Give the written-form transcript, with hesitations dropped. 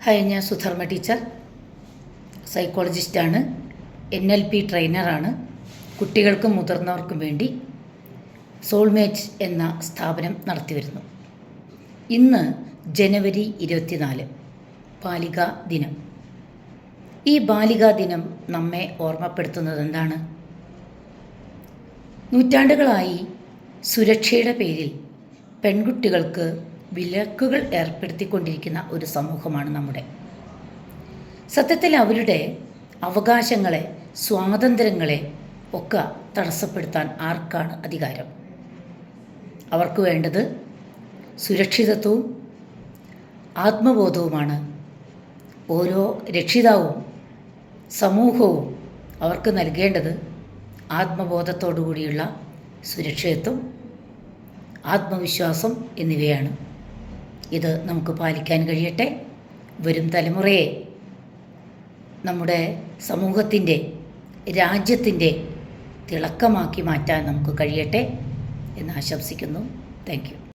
Hi, ഞാൻ Sudharma teacher, സൈക്കോളജിസ്റ്റാണ്, NLP ട്രെയിനറാണ്. കുട്ടികൾക്കും മുതിർന്നവർക്കും വേണ്ടി സോൾമേറ്റ് എന്ന സ്ഥാപനം നടത്തിവരുന്നു. ഇന്ന് ജനുവരി 24, ബാലികാ ദിനം. ഈ ബാലികാ ദിനം നമ്മെ ഓർമ്മപ്പെടുത്തുന്നത് എന്താണ്? നൂറ്റാണ്ടുകളായി സുരക്ഷയുടെ പേരിൽ പെൺകുട്ടികൾക്ക് വിലക്കുകൾ ഏർപ്പെടുത്തിക്കൊണ്ടിരിക്കുന്ന ഒരു സമൂഹമാണ് നമ്മുടെ. സത്യത്തിൽ അവരുടെ അവകാശങ്ങളെ, സ്വാതന്ത്ര്യങ്ങളെ ഒക്കെ തടസ്സപ്പെടുത്താൻ ആർക്കാണ് അധികാരം? അവർക്ക് വേണ്ടത് സുരക്ഷിതത്വവും ആത്മബോധവുമാണ്. ഓരോ രക്ഷിതാവും സമൂഹവും അവർക്ക് നൽകേണ്ടത് ആത്മബോധത്തോടു കൂടിയുള്ള സുരക്ഷിതത്വം, ആത്മവിശ്വാസം എന്നിവയാണ്. ഇത് നമുക്ക് പാലിക്കാൻ കഴിയട്ടെ. വരും തലമുറയെ നമ്മുടെ സമൂഹത്തിൻ്റെ, രാജ്യത്തിൻ്റെ തിളക്കമാക്കി മാറ്റാൻ നമുക്ക് കഴിയട്ടെ എന്ന് ആശംസിക്കുന്നു. Thank you.